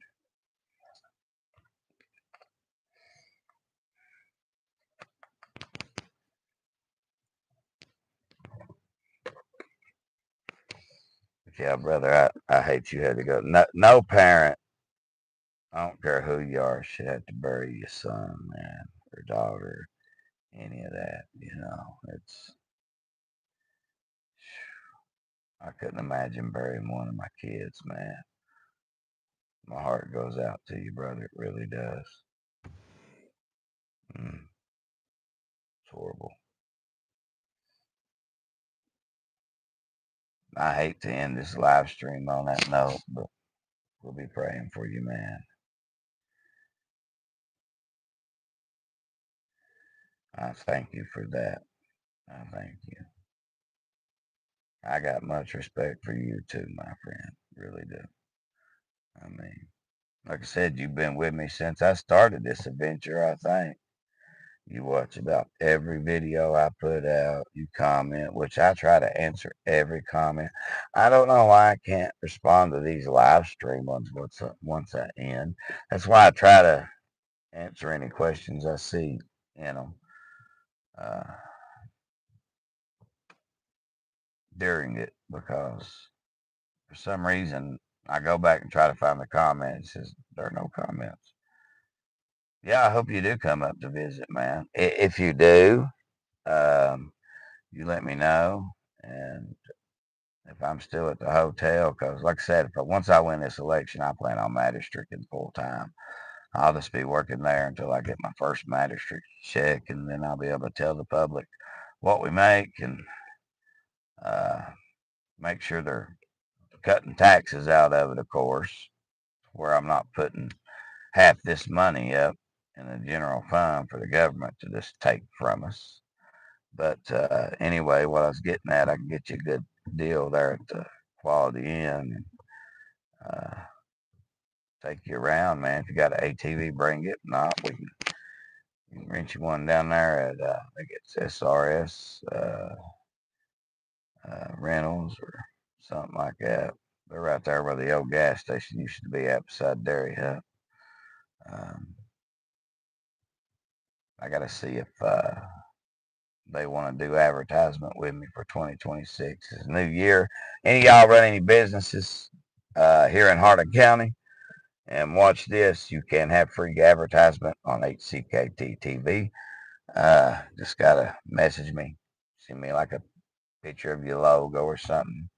But yeah, brother, I hate you had to go. No parent, I don't care who you are, should have to bury your son, man, or daughter, any of that. I couldn't imagine burying one of my kids, man. My heart goes out to you, brother. It really does. It's horrible. I hate to end this live stream on that note, but we'll be praying for you, man. I thank you for that. I thank you. I got much respect for you too, my friend. Really do. I mean, like I said, you've been with me since I started this adventure, I think. You watch about every video I put out. You comment, which I try to answer every comment. I don't know why I can't respond to these live stream ones once I end. That's why I try to answer any questions I see in them uh, during it, because for some reason I go back and try to find the comments. It says there are no comments. Yeah, I hope you do come up to visit, man. If you do, um, you let me know. And if I'm still at the hotel, because like I said, once I win this election, I plan on magistrating full time. I'll just be working there until I get my first magistrate check, and then I'll be able to tell the public what we make and uh, make sure they're cutting taxes out of it, of course, where I'm not putting half this money up in the general fund for the government to just take from us. But anyway, what I was getting at, I can get you a good deal there at the Quality Inn, and uh, take you around, man. If you got an ATV, bring it. If not, we can rent you one down there at I think it's SRS Rentals or something like that. They're right there where the old gas station used to be at beside Dairy Hut. Um, I got to see if they want to do advertisement with me for 2026. It's a new year. Any of y'all run any businesses here in Hardin County? And watch this. You can have free advertisement on HCKT TV. Just got to message me. Send me like a picture of your logo or something.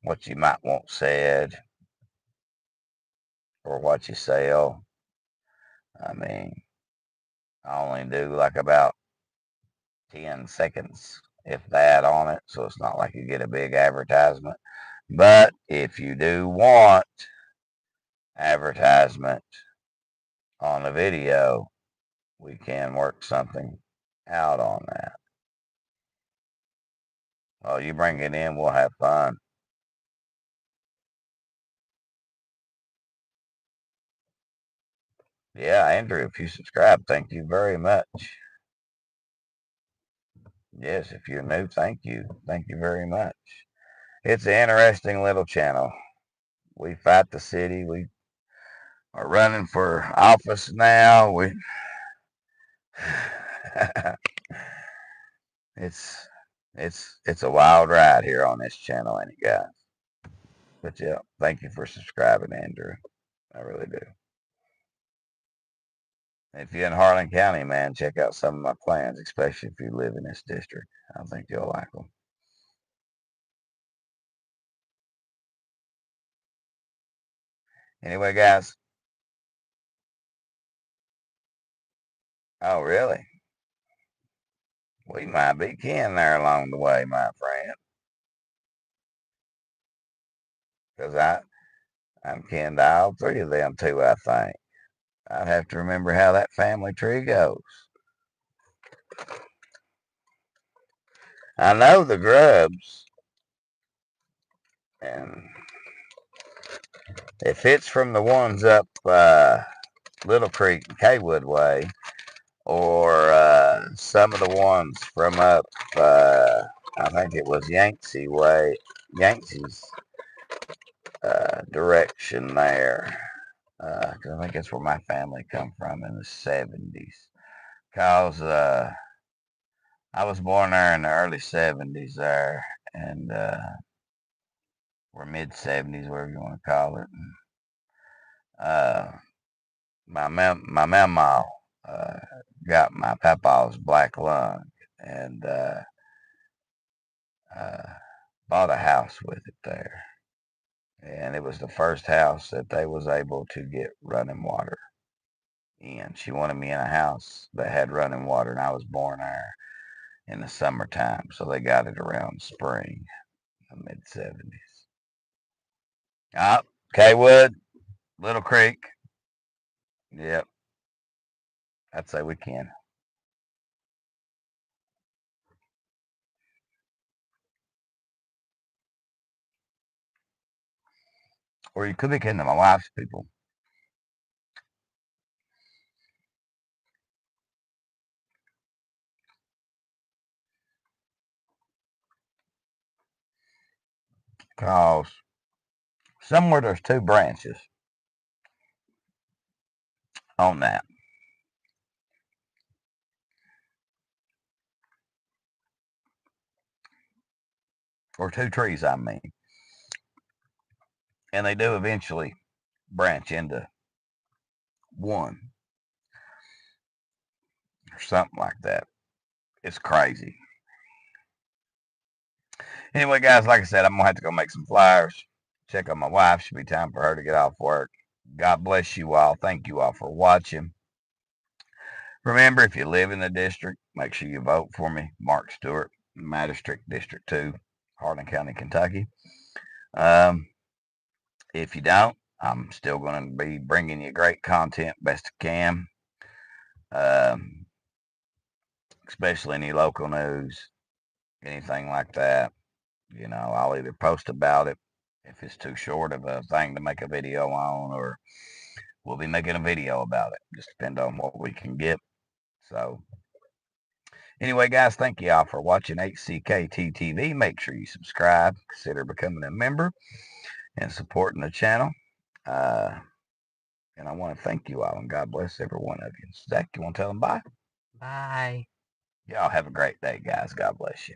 What you might want said or what you sell. I mean, I only do like about 10 seconds, if that, on it. So it's not like you get a big advertisement. But if you do want advertisement on the video, we can work something out on that. Well, you bring it in, we'll have fun. Yeah, Andrew, if you subscribe, thank you very much. Yes, if you're new, thank you. Thank you very much. It's an interesting little channel. We fight the city. We are running for office now. it's it's a wild ride here on this channel, ain't it, guys? But yeah, thank you for subscribing, Andrew. I really do. If you're in Harlan County, man, check out some of my plans, especially if you live in this district. I think you'll like them. Anyway, guys. Oh, really? We might be kin there along the way, my friend. Because I'm kin to all three of them, too, I think. I'd have to remember how that family tree goes. I know the grubs, and if it's from the ones up Little Creek, Kaywood Way, or some of the ones from up, I think it was Yangtze Way, Yangtze's direction there. Because I think that's where my family come from in the 70s. Because I was born there in the early 70s there, and or mid 70s, whatever you want to call it. And, my mama uh, got my papa's black lung and uh, bought a house with it there. And it was the first house that they was able to get running water in. She wanted me in a house that had running water, and I was born there in the summertime, so they got it around spring, the mid 70s. Up, Kaywood, Little Creek. Yep, I'd say we can. Or you could be kidding my wife's people. Because somewhere there's two branches on that, or two trees, I mean. And they do eventually branch into one or something like that. It's crazy. Anyway, guys, like I said, I'm going to have to go make some flyers. Check on my wife. Should be time for her to get off work. God bless you all. Thank you all for watching. Remember, if you live in the district, make sure you vote for me, Mark Stewart, my district, District 2, Harlan County, Kentucky. Um, if you don't, I'm still going to be bringing you great content best I can, um, especially any local news, anything like that. You know, I'll either post about it if it's too short of a thing to make a video on, or we'll be making a video about it. Just depend on what we can get. So, anyway, guys, thank you all for watching HCKT TV. Make sure you subscribe, consider becoming a member, and supporting the channel. Uh, and I want to thank you all, and God bless every one of you. Zach, you want to tell them bye? Bye. Y'all have a great day, guys. God bless you.